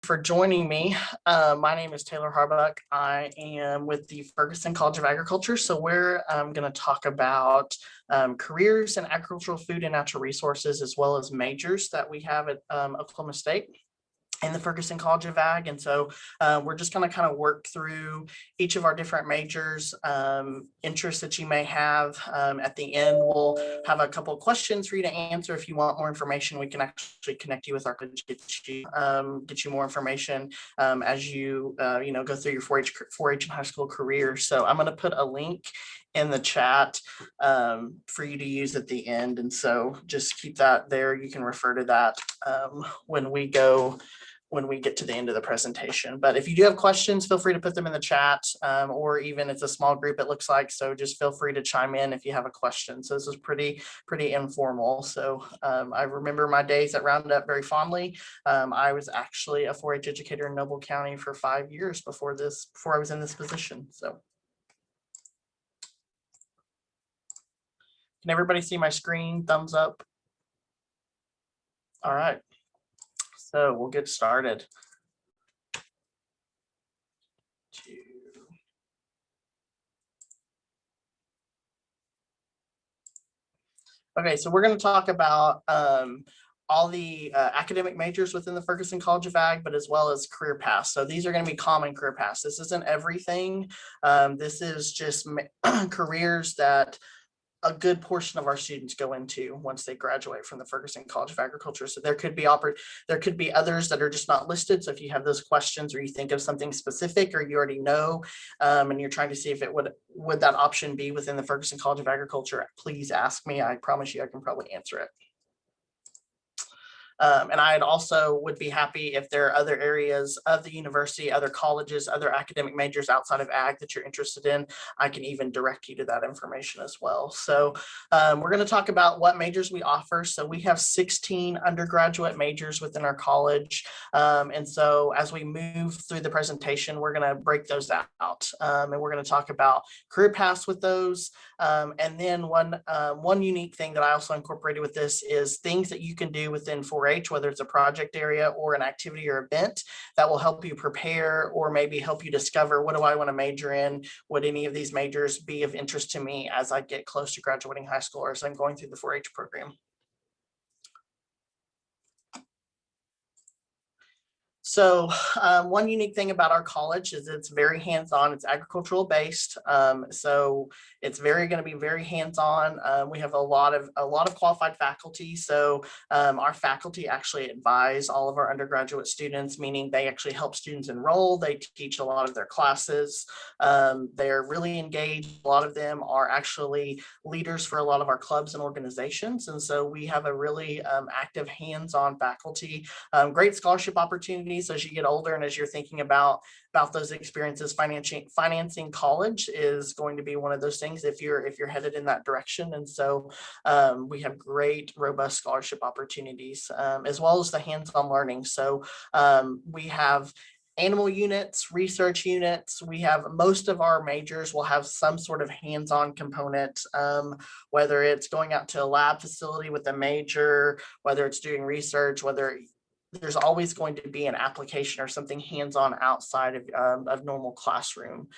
for joining me. My name is Taylor Harbuck. I am with the Ferguson College of Agriculture. So we're going to talk about careers in agricultural food and natural resources, as well as majors that we have at Oklahoma State in the Ferguson College of Ag. And so we're just going to kind of work through each of our different majors, interests that you may have. At the end, we'll have a couple of questions for you to answer. If you want more information, we can actually connect you with our coach, get you more information as you go through your 4-H and high school career. So I'm going to put a link in the chat for you to use at the end. And so just keep that there. You can refer to that when we get to the end of the presentation. But if you do have questions, feel free to put them in the chat, or even it's a small group, it looks like. So just feel free to chime in if you have a question. So this is pretty informal. So I remember my days at Roundup very fondly. I was actually a 4-H educator in Noble County for 5 years before I was in this position. So can everybody see my screen? Thumbs up. All right. So we'll get started. Okay, so we're going to talk about all the academic majors within the Ferguson College of Ag, but as well as career paths. So these are going to be common career paths. This isn't everything. This is just careers that a good portion of our students go into once they graduate from the Ferguson College of Agriculture. So there could be others that are just not listed. So if you have those questions or you think of something specific or you already know, and you're trying to see if it would that option be within the Ferguson College of Agriculture, please ask me. I promise you I can probably answer it. And I also would be happy if there are other areas of the university, other colleges, other academic majors outside of ag that you're interested in. I can even direct you to that information as well. So we're going to talk about what majors we offer. So we have 16 undergraduate majors within our college. And so as we move through the presentation, we're going to break those out. And we're going to talk about career paths with those. And then one unique thing that I also incorporated with this is things that you can do within 4-H, whether it's a project area or an activity or event that will help you prepare or maybe help you discover, what do I want to major in? Would any of these majors be of interest to me as I get close to graduating high school or as I'm going through the 4-H program? So one unique thing about our college is it's very hands-on. It's agricultural based. So it's going to be very hands-on. We have a lot of qualified faculty. So our faculty actually advise all of our undergraduate students, meaning they actually help students enroll. They teach a lot of their classes. They're really engaged. A lot of them are actually leaders for a lot of our clubs and organizations. And so we have a really active hands-on faculty, great scholarship opportunities as you get older and as you're thinking about those experiences. Financing college is going to be one of those things if you're headed in that direction. And so we have great, robust scholarship opportunities, as well as the hands-on learning. So we have animal units, research units. We have most of our majors will have some sort of hands-on component, whether it's going out to a lab facility with a major, whether it's doing research, whether there's always going to be an application or something hands-on outside of normal classroom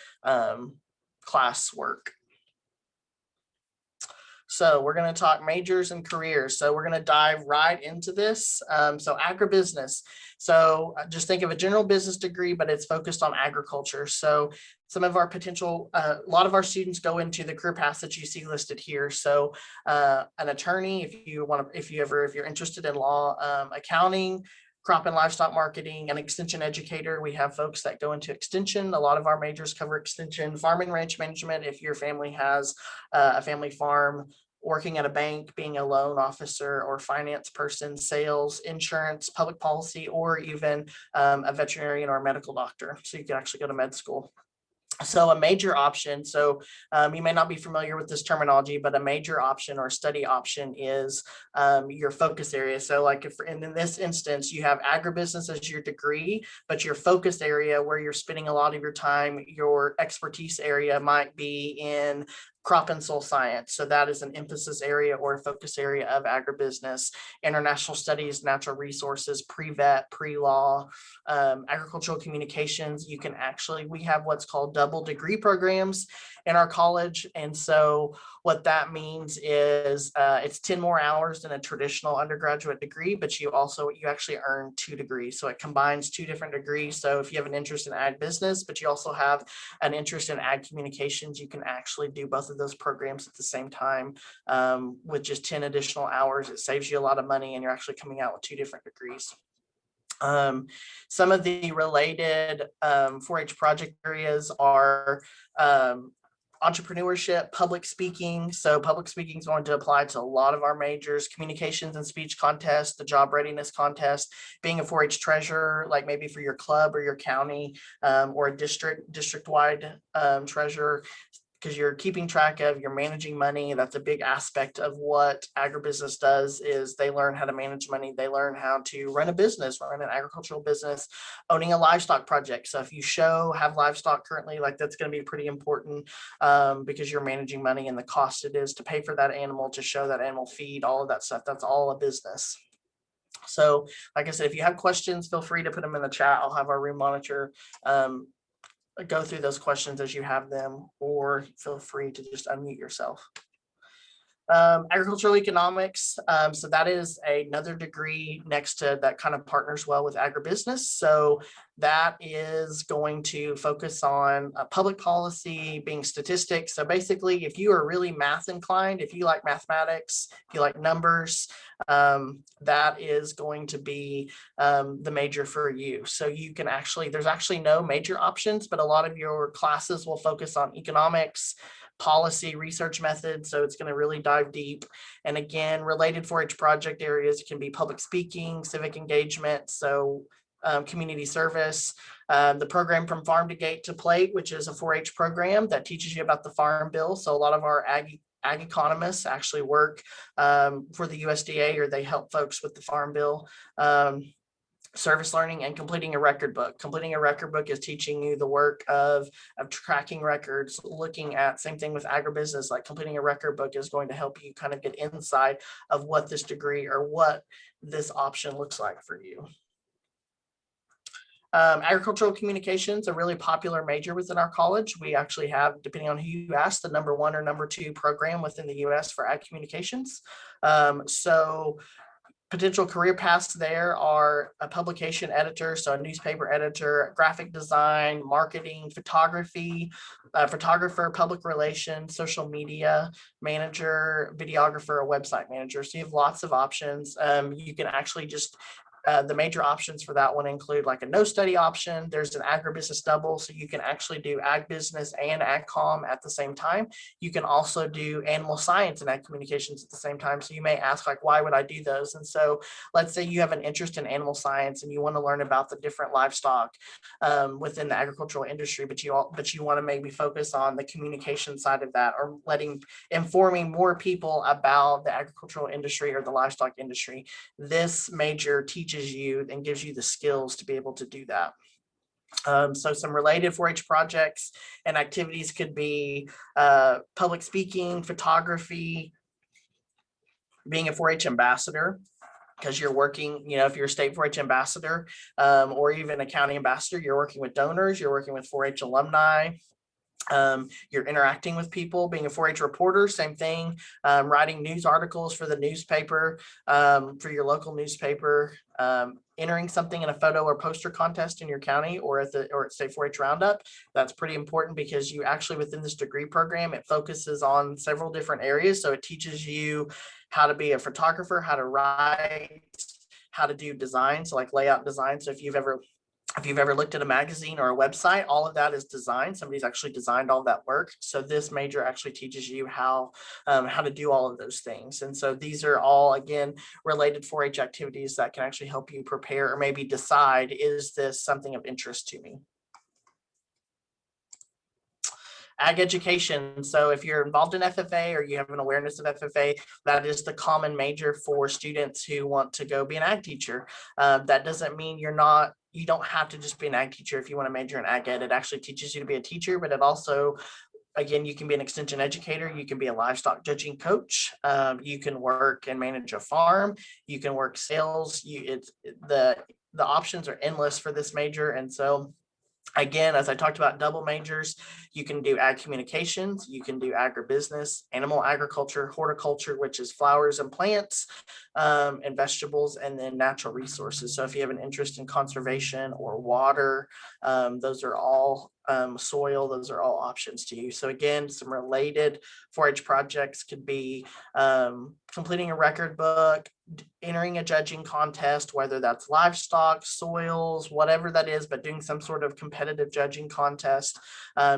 classwork. So we're going to talk majors and careers. So we're going to dive right into this. So agribusiness. So just think of a general business degree, but it's focused on agriculture. So some of our potential, a lot of our students go into the career paths that you see listed here. So an attorney, if you're interested in law, accounting, crop and livestock marketing, and extension educator. We have folks that go into extension. A lot of our majors cover extension, farm and ranch management. If your family has a family farm, working at a bank, being a loan officer or finance person, sales, insurance, public policy, or even a veterinarian or a medical doctor. So you can actually go to med school. So a major option, so you may not be familiar with this terminology, but a major option or study option is your focus area. So like if in this instance, you have agribusiness as your degree, but your focus area where you're spending a lot of your time, your expertise area might be in crop and soil science. So that is an emphasis area or a focus area of agribusiness. International studies, natural resources, pre-vet, pre-law, agricultural communications. You can actually, we have what's called double degree programs in our college. And so what that means is it's 10 more hours than a traditional undergraduate degree, but you actually earn 2 degrees. So it combines 2 different degrees. So if you have an interest in ag business, but you also have an interest in ag communications, you can actually do both of those programs at the same time with just 10 additional hours. It saves you a lot of money, and you're actually coming out with 2 different degrees. Some of the related 4-H project areas are entrepreneurship, public speaking. So public speaking is going to apply to a lot of our majors: communications and speech contest, the job readiness contest, being a 4-H treasurer, like maybe for your club or your county, or a district-wide treasurer, because you're keeping track of, you're managing money. That's a big aspect of what agribusiness does, is they learn how to manage money. They learn how to run a business, run an agricultural business, owning a livestock project. So if you have livestock currently, like that's going to be pretty important because you're managing money and the cost it is to pay for that animal, to show that animal feed, all of that stuff. That's all a business. So like I said, if you have questions, feel free to put them in the chat. I'll have our room monitor go through those questions as you have them, or feel free to just unmute yourself. Agricultural economics. So that is another degree next to that, kind of partners well with agribusiness. So that is going to focus on public policy, being statistics. So basically, if you are really math inclined, if you like mathematics, if you like numbers, that is going to be the major for you. So you can there's actually no major options, but a lot of your classes will focus on economics, policy, research methods. So it's going to really dive deep. And again, related 4-H project areas can be public speaking, civic engagement, so community service, the program From Farm to Gate to Plate, which is a 4-H program that teaches you about the Farm Bill. So a lot of our ag economists actually work for the USDA, or they help folks with the Farm Bill. Service learning and completing a record book. Completing a record book is teaching you the work of tracking records, looking at, same thing with agribusiness, like completing a record book is going to help you kind of get insight of what this degree or what this option looks like for you. Agricultural communications, a really popular major within our college. We actually have, depending on who you ask, the #1 or #2 program within the US for ag communications. So potential career paths there are a publication editor, so a newspaper editor, graphic design, marketing, photography, photographer, public relations, social media manager, videographer, a website manager. So you have lots of options. You can actually just the major options for that one include like a no study option. There's an agribusiness double, so you can actually do ag business and ag comm at the same time. You can also do animal science and ag communications at the same time. So you may ask, like, why would I do those? And so let's say you have an interest in animal science and you want to learn about the different livestock within the agricultural industry, but you want to maybe focus on the communication side of that, or informing more people about the agricultural industry or the livestock industry. This major teaches you and gives you the skills to be able to do that. So some related 4-H projects and activities could be public speaking, photography, being a 4-H ambassador, because you're working, if you're a state 4-H ambassador or even a county ambassador, you're working with donors, you're working with 4-H alumni. You're interacting with people. Being a 4-H reporter, same thing, writing news articles for the newspaper, for your local newspaper, entering something in a photo or poster contest in your county or at State 4-H Roundup. That's pretty important, because you actually, within this degree program, it focuses on several different areas. So it teaches you how to be a photographer, how to write, how to do design, so like layout design. So if you've ever looked at a magazine or a website, all of that is design. Somebody's actually designed all that work. So this major actually teaches you how to do all of those things. And so these are all, again, related 4-H activities that can actually help you prepare or maybe decide, is this something of interest to me? Ag education. So if you're involved in FFA or you have an awareness of FFA, that is the common major for students who want to go be an ag teacher. That doesn't mean you don't have to just be an ag teacher if you want to major in ag ed. It actually teaches you to be a teacher, but it also again, you can be an extension educator, you can be a livestock judging coach, you can work and manage a farm, you can work sales. The options are endless for this major. And so again, as I talked about double majors, you can do ag communications, you can do agribusiness, animal agriculture, horticulture, which is flowers and plants, and vegetables, and then natural resources. So if you have an interest in conservation or water, those are all soil, those are all options to you. So again, some related 4-H projects could be completing a record book, entering a judging contest, whether that's livestock, soils, whatever that is, but doing some sort of competitive judging contest,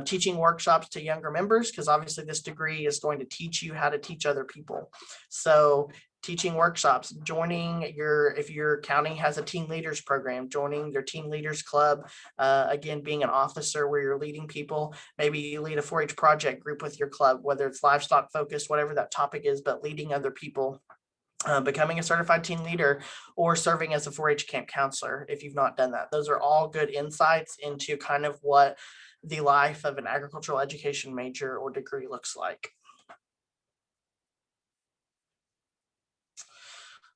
teaching workshops to younger members, because obviously this degree is going to teach you how to teach other people. So teaching workshops, joining if your county has a teen leaders program, joining their teen leaders club, again, being an officer where you're leading people. Maybe you lead a 4-H project group with your club, whether it's livestock focused, whatever that topic is, but leading other people. Becoming a certified teen leader, or serving as a 4-H camp counselor if you've not done that. Those are all good insights into kind of what the life of an agricultural education major or degree looks like.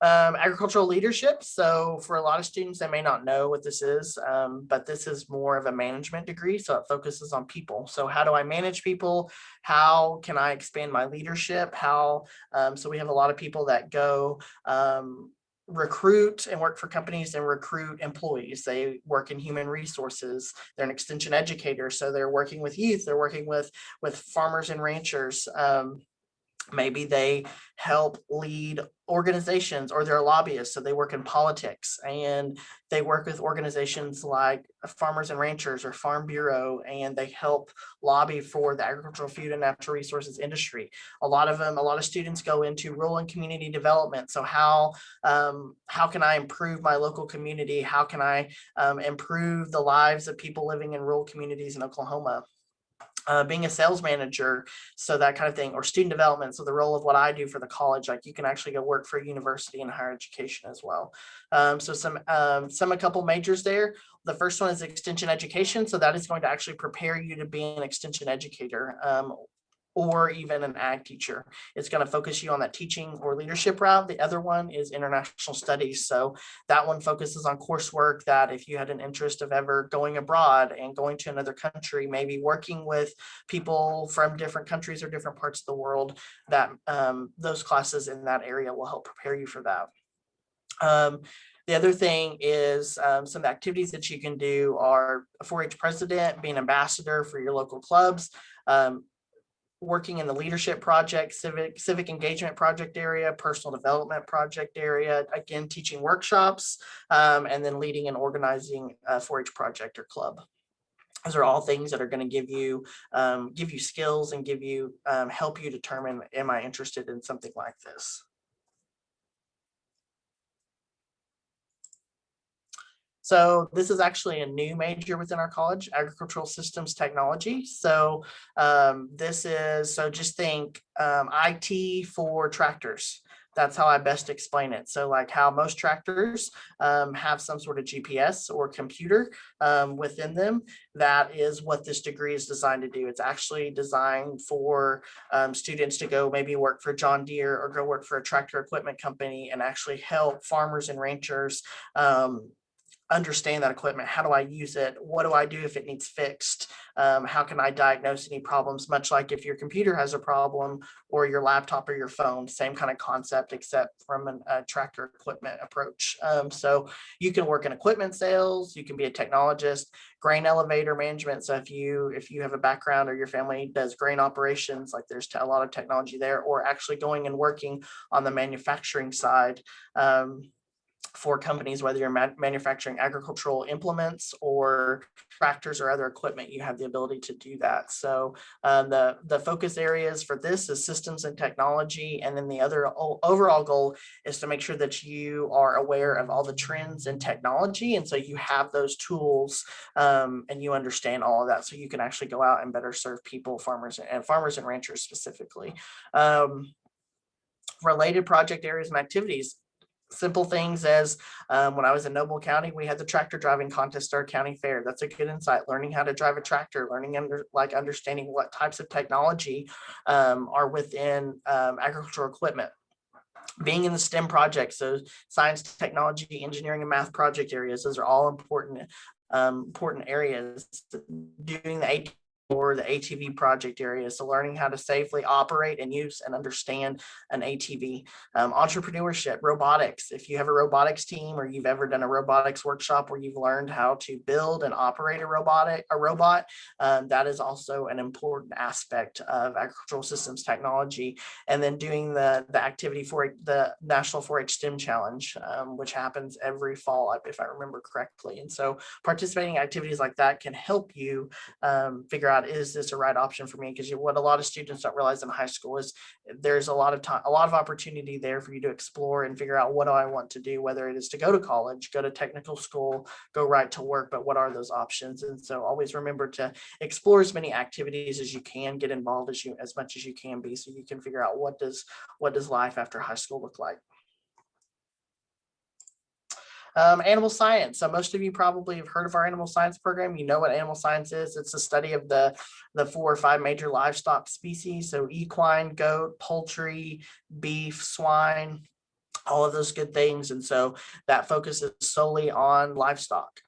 Agricultural leadership. So for a lot of students, they may not know what this is, but this is more of a management degree. So it focuses on people. So how do I manage people? How can I expand my leadership? So we have a lot of people that go recruit and work for companies and recruit employees. They work in human resources. They're an extension educator. So they're working with youth. They're working with farmers and ranchers. Maybe they help lead organizations, or they're lobbyists. So they work in politics and they work with organizations like Farmers and Ranchers or Farm Bureau, and they help lobby for the agricultural, food, and natural resources industry. A lot of students go into rural and community development. So how can I improve my local community? How can I improve the lives of people living in rural communities in Oklahoma? Being a sales manager, so that kind of thing, or student development. So the role of what I do for the college, like you can actually go work for a university in higher education as well. So a couple majors there. The first one is extension education. So that is going to actually prepare you to be an extension educator. Or even an ag teacher. It's going to focus you on that teaching or leadership route. The other one is international studies. So that one focuses on coursework that if you had an interest of ever going abroad and going to another country, maybe working with people from different countries or different parts of the world, that those classes in that area will help prepare you for that. The other thing is some activities that you can do are a 4-H president, being an ambassador for your local clubs, working in the leadership project, civic engagement project area, personal development project area, again, teaching workshops, and then leading and organizing a 4-H project or club. Those are all things that are going to give you skills and help you determine, am I interested in something like this? So this is actually a new major within our college, agricultural systems technology. So just think IT for tractors. That's how I best explain it. So like how most tractors have some sort of GPS or computer within them. That is what this degree is designed to do. It's actually designed for students to go maybe work for John Deere or go work for a tractor equipment company and actually help farmers and ranchers understand that equipment. How do I use it? What do I do if it needs fixed? How can I diagnose any problems? Much like if your computer has a problem or your laptop or your phone, same kind of concept, except from a tractor equipment approach. So you can work in equipment sales, you can be a technologist, grain elevator management. So if you have a background or your family does grain operations, like there's a lot of technology there, or actually going and working on the manufacturing side, for companies, whether you're manufacturing agricultural implements or tractors or other equipment, you have the ability to do that. So the focus areas for this is systems and technology. And then the other overall goal is to make sure that you are aware of all the trends in technology. And so you have those tools and you understand all of that. So you can actually go out and better serve people, farmers and ranchers specifically. Related project areas and activities. simple things as when I was in Noble County, we had the tractor driving contest at our county fair. That's a good insight. Learning how to drive a tractor, learning understanding what types of technology are within agricultural equipment. Being in the STEM projects, so science, technology, engineering, and math project areas, those are all important areas. Doing the or the ATV project area. So learning how to safely operate and use and understand an ATV. Entrepreneurship, robotics. If you have a robotics team or you've ever done a robotics workshop where you've learned how to build and operate a robot, that is also an important aspect of agricultural systems technology. And then doing the activity for the National 4-H STEM Challenge, which happens every fall, if I remember correctly. And so participating in activities like that can help you figure out, is this a right option for me? Because what a lot of students don't realize in high school is there's a lot of time, a lot of opportunity there for you to explore and figure out, what do I want to do, whether it is to go to college, go to technical school, go right to work, but what are those options? And so always remember to explore as many activities as you can, get involved as much as you can be, so you can figure out what does life after high school look like. Animal science. So most of you probably have heard of our animal science program. You know what animal science is. It's the study of the 4 or 5 major livestock species. So equine, goat, poultry, beef, swine, all of those good things. And so that focuses solely on livestock.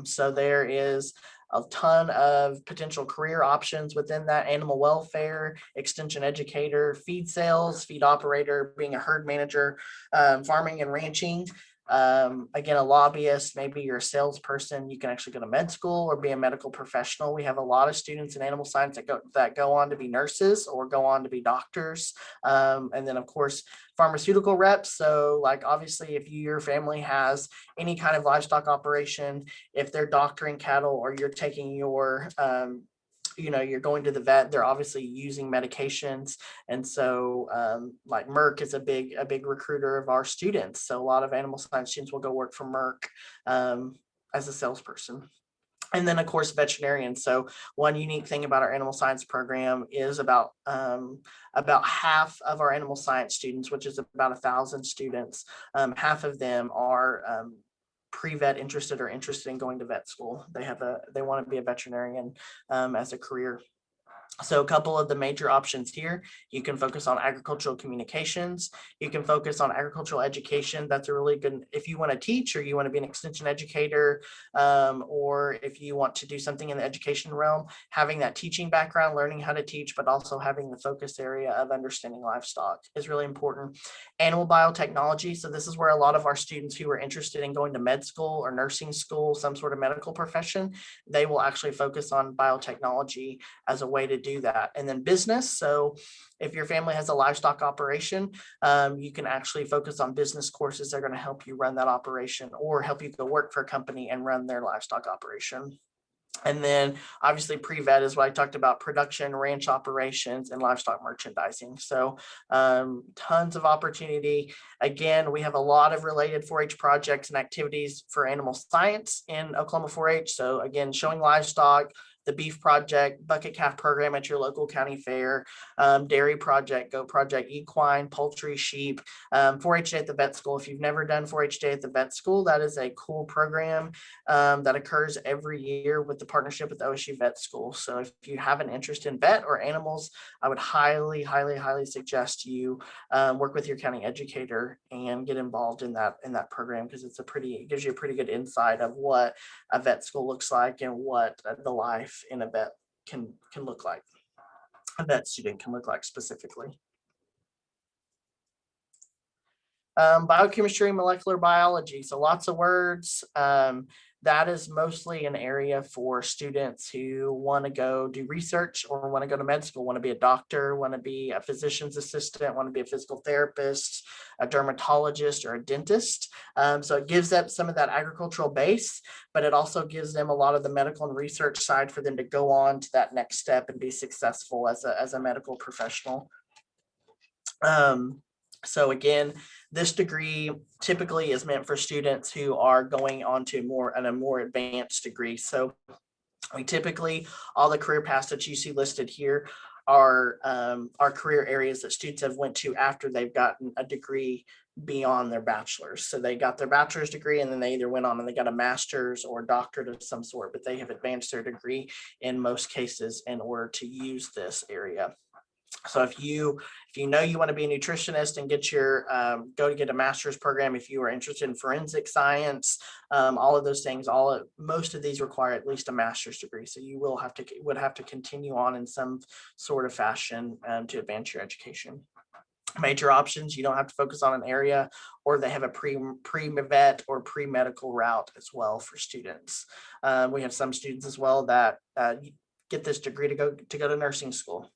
So there is a ton of potential career options within that: animal welfare, extension educator, feed sales, feed operator, being a herd manager, farming and ranching. Again, a lobbyist, maybe you're a salesperson, you can actually go to med school or be a medical professional. We have a lot of students in animal science that go on to be nurses or go on to be doctors. And then of course, pharmaceutical reps. So like, obviously, if your family has any kind of livestock operation, if they're doctoring cattle or you're taking your you're going to the vet, they're obviously using medications. And so like Merck is a big recruiter of our students. So a lot of animal science students will go work for Merck as a salesperson. And then of course, veterinarians. So one unique thing about our animal science program is about half of our animal science students, which is about 1,000 students, half of them are pre-vet interested or interested in going to vet school. They want to be a veterinarian as a career. So a couple of the major options here: you can focus on agricultural communications, you can focus on agricultural education. That's a really good, if you want to teach or you want to be an extension educator, or if you want to do something in the education realm, having that teaching background, learning how to teach, but also having the focus area of understanding livestock is really important. Animal biotechnology. So this is where a lot of our students who are interested in going to med school or nursing school, some sort of medical profession, they will actually focus on biotechnology as a way to do that. And then business. So if your family has a livestock operation, you can actually focus on business courses that are going to help you run that operation or help you go work for a company and run their livestock operation. And then obviously pre-vet is what I talked about: production, ranch operations, and livestock merchandising. So tons of opportunity. Again, we have a lot of related 4-H projects and activities for animal science in Oklahoma 4-H. So again, showing livestock, the beef project, bucket calf program at your local county fair, dairy project, goat project, equine, poultry, sheep, 4-H day at the vet school. If you've never done 4-H day at the vet school, that is a cool program that occurs every year with the partnership with OSU Vet School. So if you have an interest in vet or animals, I would highly suggest you work with your county educator and get involved in that program, because it gives you a pretty good insight of what a vet school looks like and what the life in a vet can look like, a vet student can look like specifically. Biochemistry, molecular biology. So lots of words. That is mostly an area for students who want to go do research or want to go to med school, want to be a doctor, want to be a physician's assistant, want to be a physical therapist, a dermatologist, or a dentist. So it gives them some of that agricultural base, but it also gives them a lot of the medical and research side for them to go on to that next step and be successful as a medical professional. So again, this degree typically is meant for students who are going on to a more advanced degree. So we typically, all the career paths that you see listed here are career areas that students have went to after they've gotten a degree beyond their bachelor's. So they got their bachelor's degree and then they either went on and they got a master's or doctorate of some sort, but they have advanced their degree in most cases in order to use this area. So if you know you want to be a nutritionist and get your go to get a master's program, if you are interested in forensic science, all of those things, most of these require at least a master's degree. So you would have to continue on in some sort of fashion to advance your education. Major options, you don't have to focus on an area, or they have a pre-vet or pre-medical route as well for students. We have some students as well that get this degree to go to nursing school.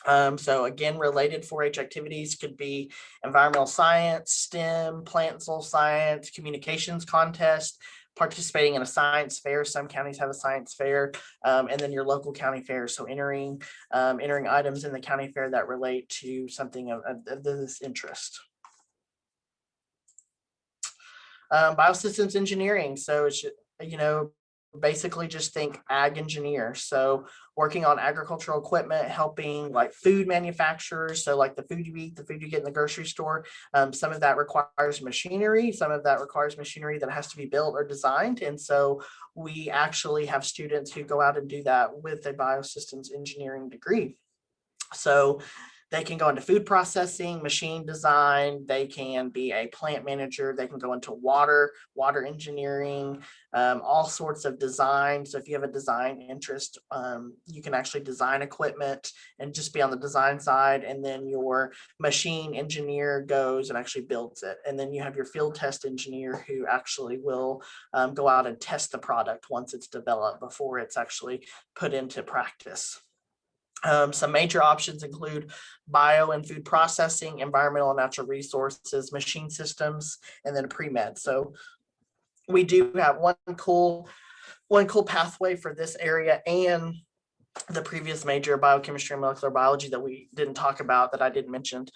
So again, related 4-H activities could be environmental science, STEM, plant and soil science, communications contest, participating in a science fair. Some counties have a science fair, and then your local county fair. So entering items in the county fair that relate to something of this interest. Biosystems engineering. So it's, basically just think ag engineer. So working on agricultural equipment, helping like food manufacturers. So like the food you eat, the food you get in the grocery store, some of that requires machinery. Some of that requires machinery that has to be built or designed. And so we actually have students who go out and do that with a biosystems engineering degree. So they can go into food processing, machine design, they can be a plant manager, they can go into water engineering, all sorts of design. So if you have a design interest, you can actually design equipment and just be on the design side. And then your machine engineer goes and actually builds it. And then you have your field test engineer who actually will go out and test the product once it's developed before it's actually put into practice. Some major options include bio and food processing, environmental and natural resources, machine systems, and then pre-med. So we do have one cool pathway for this area, and the previous major, biochemistry and molecular biology, that we didn't talk about, that I didn't mention,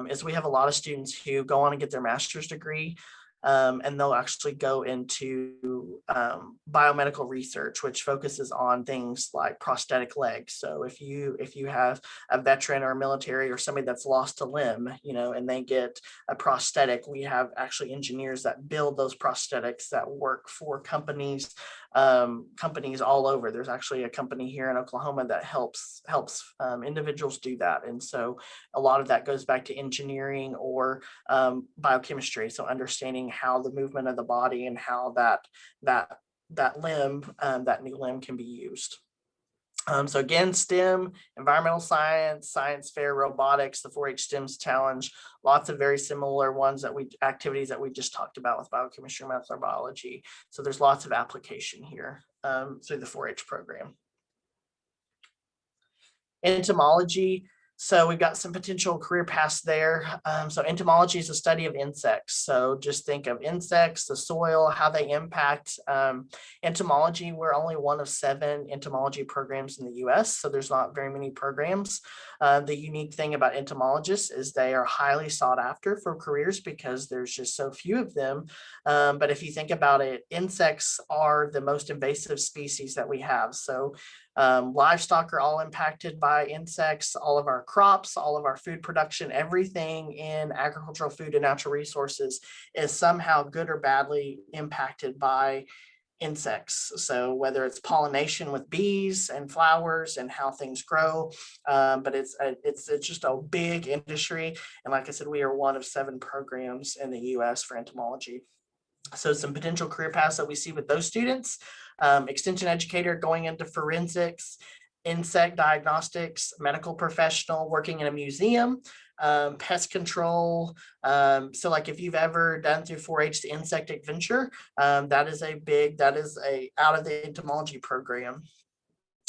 is we have a lot of students who go on and get their master's degree. And they'll actually go into biomedical research, which focuses on things like prosthetic legs. So if you have a veteran or a military or somebody that's lost a limb, and they get a prosthetic, we have actually engineers that build those prosthetics that work for companies all over. There's actually a company here in Oklahoma that helps individuals do that. And so a lot of that goes back to engineering or biochemistry. So understanding how the movement of the body and how that new limb can be used. So again, STEM, environmental science, science fair, robotics, the 4-H STEMs challenge, lots of very similar activities that we just talked about with biochemistry and molecular biology. So there's lots of application here through the 4-H program. Entomology. So we've got some potential career paths there. So entomology is a study of insects. So just think of insects, the soil, how they impact. Entomology, we're only one of 7 entomology programs in the US, so there's not very many programs. The unique thing about entomologists is they are highly sought after for careers because there's just so few of them. But if you think about it, insects are the most invasive species that we have. So livestock are all impacted by insects, all of our crops, all of our food production, everything in agricultural, food, and natural resources is somehow good or badly impacted by insects. So whether it's pollination with bees and flowers and how things grow, but it's just a big industry. And like I said, we are one of 7 programs in the US for entomology. So some potential career paths that we see with those students: extension educator going into forensics, insect diagnostics, medical professional working in a museum, pest control. So like if you've ever done through 4-H the insect adventure, that is out of the entomology program.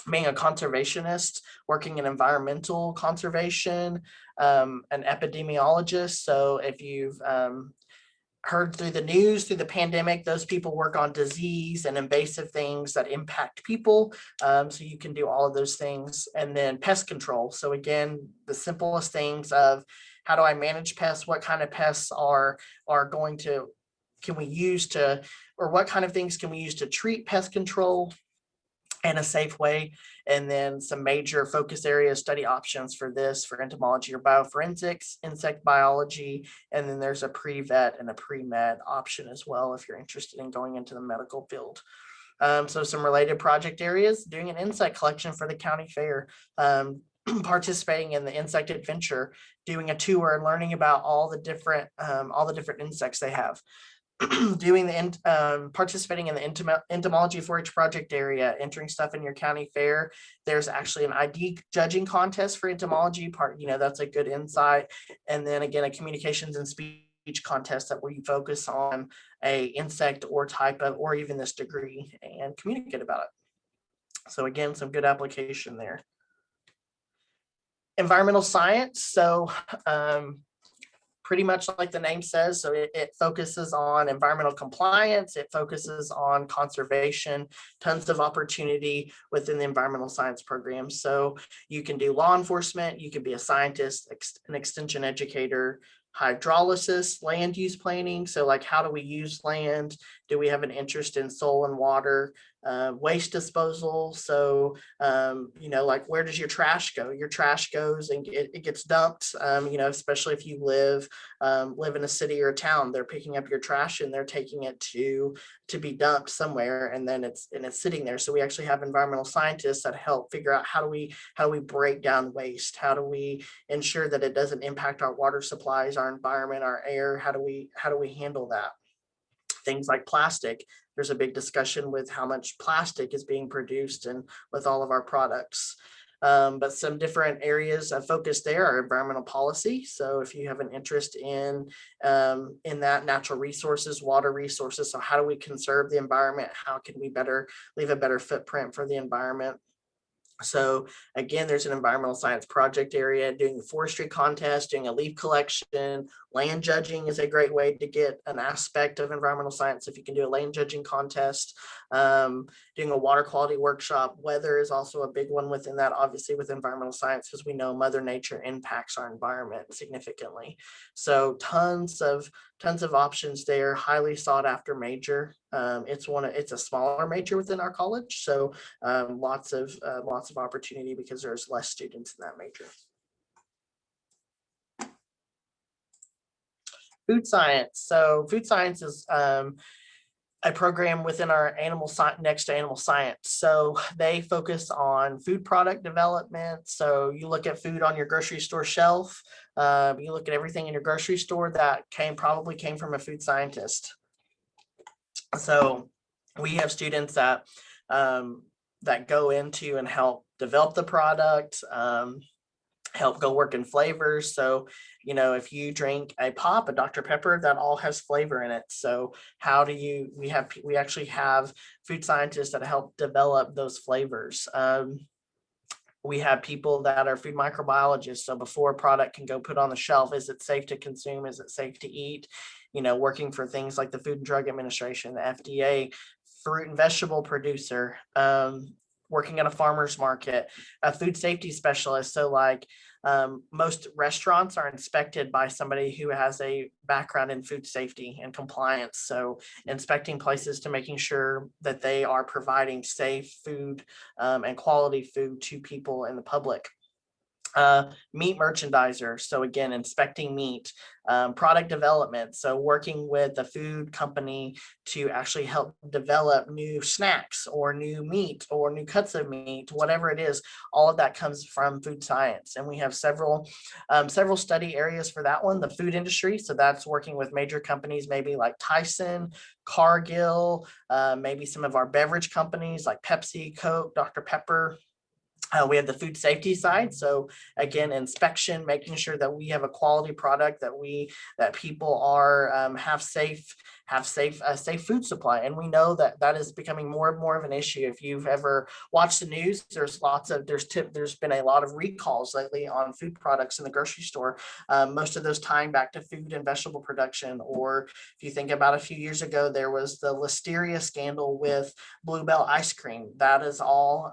Being a conservationist, working in environmental conservation, an epidemiologist. So if you've heard through the news, through the pandemic, those people work on disease and invasive things that impact people. So you can do all of those things. And then pest control. So again, the simplest things of how do I manage pests? What kind of pests what kind of things can we use to treat pest control? and a safe way. And then some major focus area study options for this for entomology or bioforensics, insect biology, and then there's a pre-vet and a pre-med option as well if you're interested in going into the medical field. So some related project areas, doing an insect collection for the county fair, participating in the insect adventure, doing a tour and learning about all the different insects they have. Doing the participating in the entomology 4-H project area, entering stuff in your county fair. There's actually an ID judging contest for entomology part, that's a good insight. And then again, a communications and speech contest that where you focus on a insect or type of, or even this degree and communicate about it. So again, some good application there. Environmental science. So pretty much like the name says, so it focuses on environmental compliance, it focuses on conservation, tons of opportunity within the environmental science program. So you can do law enforcement, you can be a scientist, an extension educator, hydrolysis, land use planning. So like, how do we use land? Do we have an interest in soil and water? Waste disposal. So, like, where does your trash go? Your trash goes and it gets dumped, especially if you live in a city or a town, they're picking up your trash and they're taking it to be dumped somewhere, and then it's sitting there. So we actually have environmental scientists that help figure out how do we break down waste? How do we ensure that it doesn't impact our water supplies, our environment, our air? How do we handle that? Things like plastic. There's a big discussion with how much plastic is being produced and with all of our products. But some different areas of focus there are environmental policy. So if you have an interest in that, natural resources, water resources. So how do we conserve the environment? How can we leave a better footprint for the environment? So again, there's an environmental science project area, doing the forestry contest, doing a leaf collection. Land judging is a great way to get an aspect of environmental science if you can do a land judging contest. Doing a water quality workshop. Weather is also a big one within that, obviously, with environmental science, because we know Mother Nature impacts our environment significantly. So tons of options there, highly sought after major. It's a smaller major within our college, so lots of opportunity because there's less students in that major. Food science. So food science is a program within our animal science, next to animal science. So they focus on food product development. So you look at food on your grocery store shelf. You look at everything in your grocery store that probably came from a food scientist. So we have students that go into and help develop the product, help go work in flavors. So, if you drink a Dr. Pepper, that all has flavor in it. So how do we actually have food scientists that help develop those flavors. We have people that are food microbiologists. So before a product can go put on the shelf, is it safe to consume? Is it safe to eat? Working for things like the Food and Drug Administration, the FDA, fruit and vegetable producer, working at a farmer's market, a food safety specialist. So like most restaurants are inspected by somebody who has a background in food safety and compliance. So inspecting places to making sure that they are providing safe food and quality food to people in the public. Meat merchandiser. So again, inspecting meat, product development. So working with the food company to actually help develop new snacks or new meat or new cuts of meat, whatever it is, all of that comes from food science. And we have several study areas for that one. The food industry. So that's working with major companies, maybe like Tyson, Cargill, maybe some of our beverage companies like Pepsi, Coke, Dr. Pepper. We have the food safety side. So again, inspection, making sure that we have a quality product, that people are have safe food supply. And we know that is becoming more and more of an issue. If you've ever watched the news, there's been a lot of recalls lately on food products in the grocery store. Most of those tying back to food and vegetable production. Or if you think about a few years ago, there was the Listeria scandal with Bluebell ice cream. That is all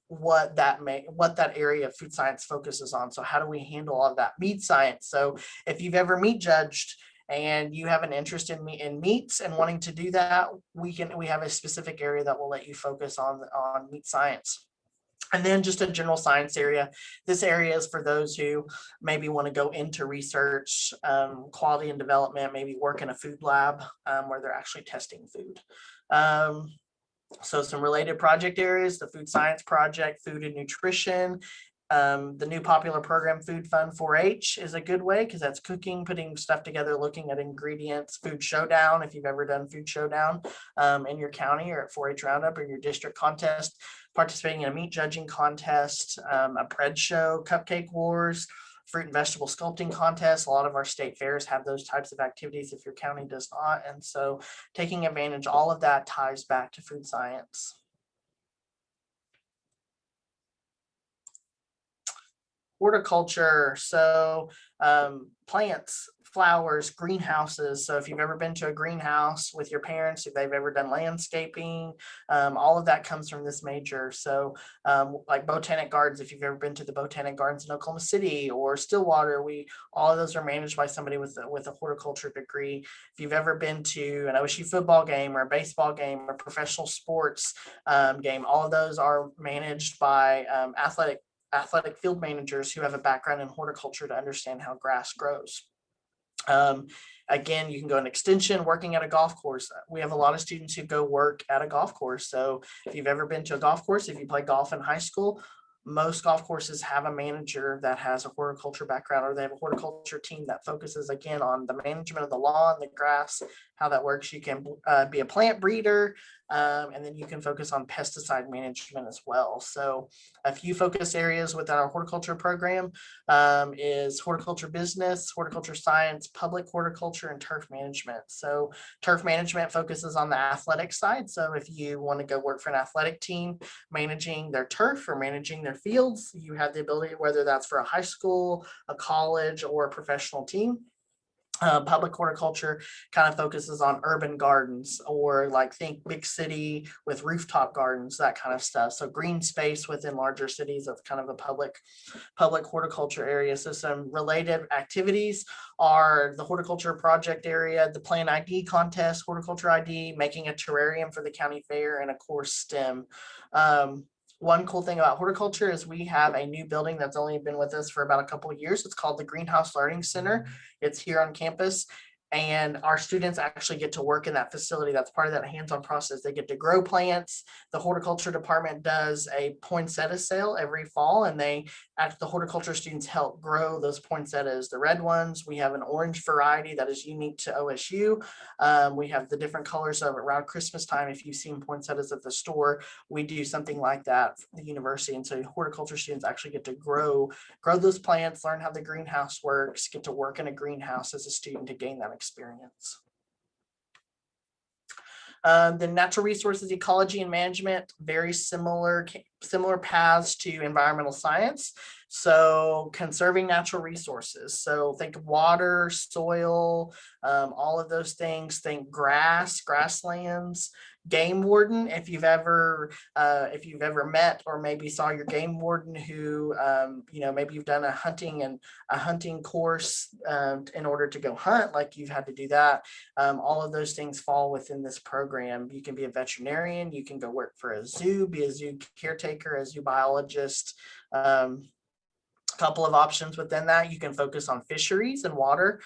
what that area of food science focuses on. So how do we handle all of that? Meat science. So if you've ever meat judged and you have an interest in meats and wanting to do that, we have a specific area that will let you focus on meat science. And then just a general science area. This area is for those who maybe want to go into research, quality and development, maybe work in a food lab where they're actually testing food. So some related project areas: the food science project, food and nutrition. The new popular program, Food Fun 4-H, is a good way because that's cooking, putting stuff together, looking at ingredients. Food Showdown, if you've ever done Food Showdown in your county or at 4-H Roundup or your district contest, participating in a meat judging contest, a bread show, cupcake wars, fruit and vegetable sculpting contests. A lot of our state fairs have those types of activities if your county does not. And so taking advantage, all of that ties back to food science. Horticulture, so plants, flowers, greenhouses. So if you've ever been to a greenhouse with your parents, if they've ever done landscaping, all of that comes from this major. So like botanic gardens, if you've ever been to the botanic gardens in Oklahoma City or Stillwater, all of those are managed by somebody with a horticulture degree. If you've ever been to an OSU football game or a baseball game or professional sports game, all of those are managed by athletic field managers who have a background in horticulture to understand how grass grows. Again, you can go in extension, working at a golf course. We have a lot of students who go work at a golf course. So if you've ever been to a golf course, if you play golf in high school, most golf courses have a manager that has a horticulture background, or they have a horticulture team that focuses again on the management of the lawn, the grass, how that works. You can be a plant breeder, and then you can focus on pesticide management as well. So a few focus areas within our horticulture program is horticulture business, horticulture science, public horticulture, and turf management. So turf management focuses on the athletic side. So if you want to go work for an athletic team managing their turf or managing their fields, you have the ability, whether that's for a high school, a college, or a professional team. Public horticulture kind of focuses on urban gardens, or like think big city with rooftop gardens, that kind of stuff. So green space within larger cities, that's kind of a public horticulture area. So some related activities are the horticulture project area, the plant ID contest, horticulture ID, making a terrarium for the county fair, and of course STEM. One cool thing about horticulture is we have a new building that's only been with us for about a couple of years. It's called the Greenhouse Learning Center. It's here on campus, and our students actually get to work in that facility. That's part of that hands-on process. They get to grow plants. The horticulture department does a poinsettia sale every fall, and the horticulture students help grow those poinsettias, the red ones. We have an orange variety that is unique to OSU. We have the different colors of around Christmas time. If you've seen poinsettias at the store, we do something like that for the university. And so horticulture students actually get to grow those plants, learn how the greenhouse works, get to work in a greenhouse as a student to gain that experience. The natural resources, ecology, and management, very similar paths to environmental science. So conserving natural resources. So think water, soil, all of those things. Think grasslands. Game warden, if you've ever met or maybe saw your game warden who maybe you've done a hunting course in order to go hunt, like you've had to do that. All of those things fall within this program. You can be a veterinarian, you can go work for a zoo, be a zoo caretaker, a zoo biologist. Couple of options within that. You can focus on fisheries and water.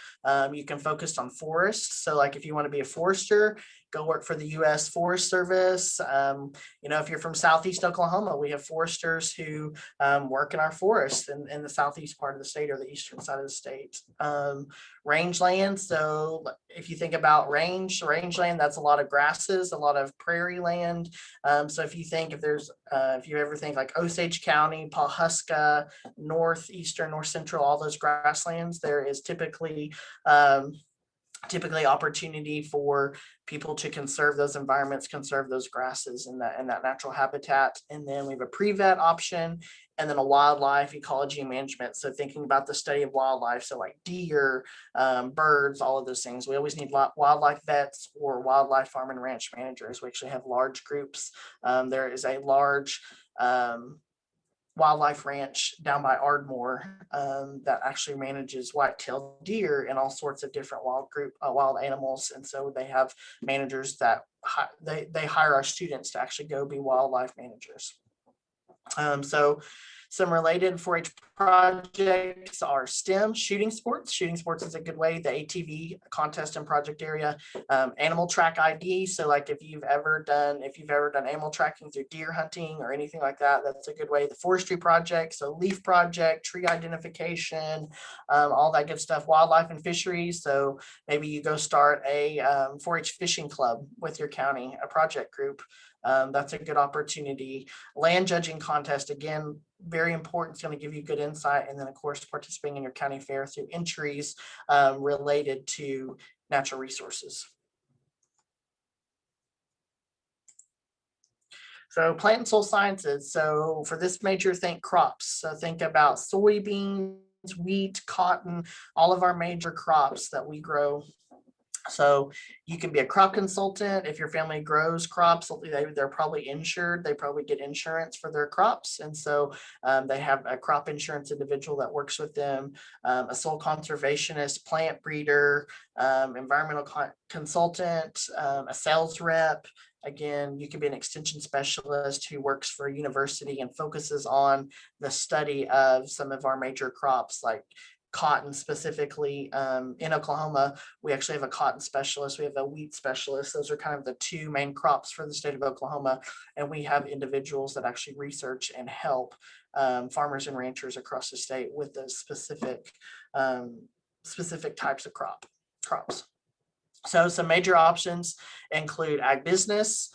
You can focus on forests. So like if you want to be a forester, go work for the U.S. Forest Service. If you're from Southeast Oklahoma, we have foresters who work in our forests in the southeast part of the state or the eastern side of the state. Rangeland. So if you think about rangeland, that's a lot of grasses, a lot of prairie land. So if you ever think like Osage County, Pawhuska, north central, all those grasslands, there is typically opportunity for people to conserve those environments, conserve those grasses and that natural habitat. And then we have a pre-vet option, and then a wildlife ecology and management. So thinking about the study of wildlife, so like deer, birds, all of those things. We always need wildlife vets or wildlife farm and ranch managers. We actually have large groups. There is a large wildlife ranch down by Ardmore that actually manages white-tailed deer and all sorts of different wild animals. And so they have managers that they hire our students to actually go be wildlife managers. So some related 4-H projects are STEM, shooting sports. Shooting sports is a good way. The ATV contest and project area, animal track ID. So like if you've ever done animal tracking through deer hunting or anything like that, that's a good way. The forestry project, so leaf project, tree identification, all that good stuff. Wildlife and fisheries. So maybe you go start a 4-H fishing club with your county, a project group. That's a good opportunity. Land judging contest, again, very important. It's going to give you good insight. And then, of course, participating in your county fair through entries related to natural resources. So plant and soil sciences. So for this major, think crops. So think about soybeans, wheat, cotton, all of our major crops that we grow. So you can be a crop consultant. If your family grows crops, they're probably insured. They probably get insurance for their crops. And so they have a crop insurance individual that works with them, a soil conservationist, plant breeder, environmental consultant, a sales rep. Again, you can be an extension specialist who works for a university and focuses on the study of some of our major crops like cotton specifically. In Oklahoma, we actually have a cotton specialist. We have a wheat specialist. Those are kind of the two main crops for the state of Oklahoma. And we have individuals that actually research and help farmers and ranchers across the state with those specific types of crops. So some major options include ag business,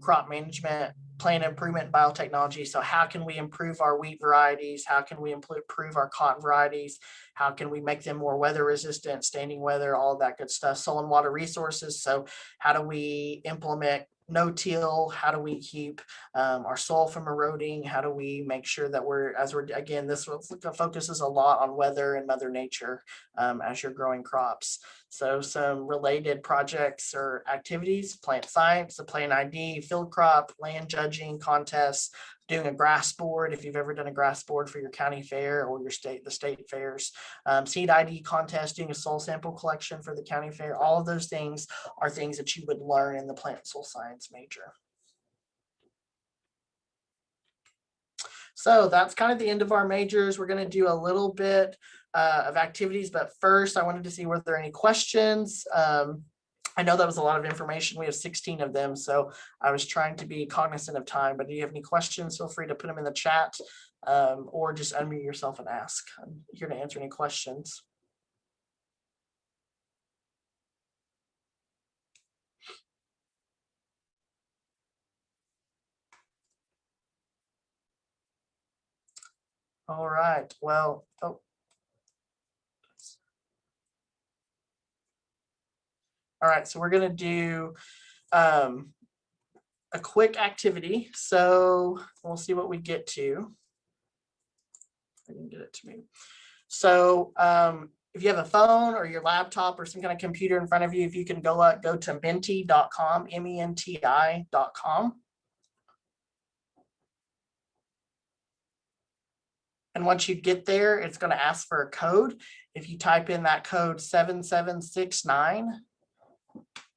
crop management, plant improvement, biotechnology. So how can we improve our wheat varieties? How can we improve our cotton varieties? How can we make them more weather resistant, standing weather, all that good stuff? Soil and water resources. So how do we implement no-till? How do we keep our soil from eroding? How do we make sure that again, this focuses a lot on weather and Mother Nature as you're growing crops. So some related projects or activities: plant science, the plant ID, field crop, land judging contests, doing a grass board if you've ever done a grass board for your county fair or the state fairs, seed ID contest, doing a soil sample collection for the county fair. All of those things are things that you would learn in the plant and soil science major. So that's kind of the end of our majors. We're going to do a little bit of activities, but first I wanted to see were there any questions. I know that was a lot of information. We have 16 of them, so I was trying to be cognizant of time, but do you have any questions? Feel free to put them in the chat or just unmute yourself and ask. I'm here to answer any questions. All right, well, all right, so we're going to do a quick activity. So we'll see what we get to. I didn't get it to me. So if you have a phone or your laptop or some kind of computer in front of you, if you can go to menti.com, menti.com. And once you get there, it's going to ask for a code. If you type in that code 7769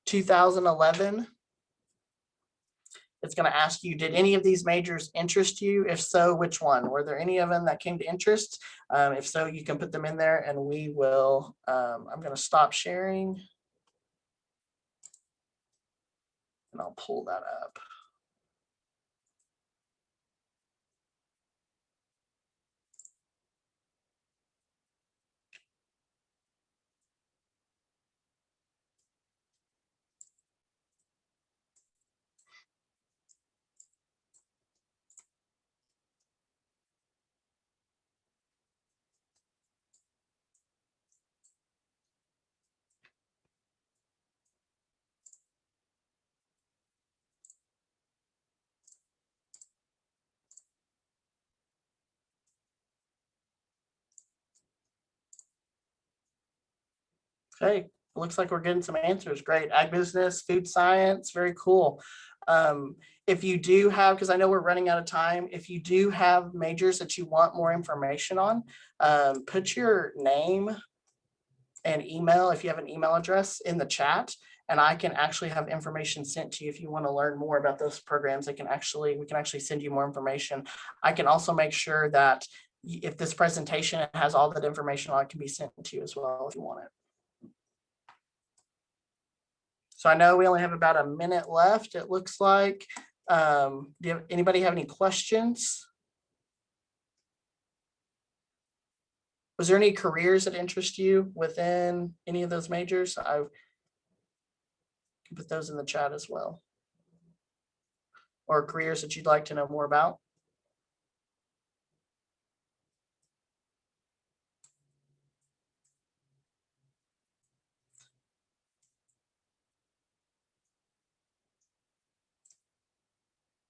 2011, it's going to ask you, did any of these majors interest you? If so, which one? Were there any of them that came to interest? If so, you can put them in there and we will, I'm going to stop sharing and I'll pull that up. Okay, looks like we're getting some answers. Great. Ag business, food science, very cool. If you do have, because I know we're running out of time, if you do have majors that you want more information on, put your name and email, if you have an email address, in the chat, and I can actually have information sent to you if you want to learn more about those programs. We can actually send you more information. I can also make sure that if this presentation has all that information on, it can be sent to you as well if you want it. So I know we only have about a minute left, it looks like. Anybody have any questions? Was there any careers that interest you within any of those majors? I can put those in the chat as well. Or careers that you'd like to know more about?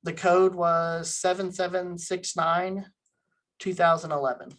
The code was 7769 2011.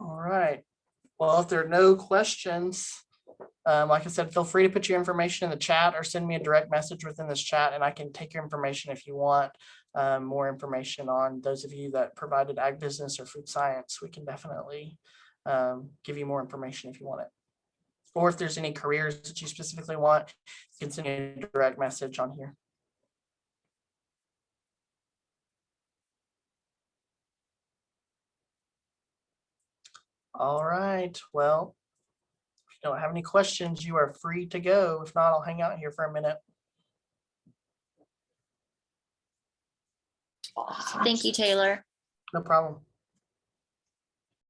All right. Well, if there are no questions, like I said, feel free to put your information in the chat or send me a direct message within this chat, and I can take your information if you want more information on those of you that provided ag business or food science. We can definitely give you more information if you want it. Or if there's any careers that you specifically want, you can send me a direct message on here. All right. Well, if you don't have any questions, you are free to go. If not, I'll hang out here for a minute. Thank you, Taylor. No problem.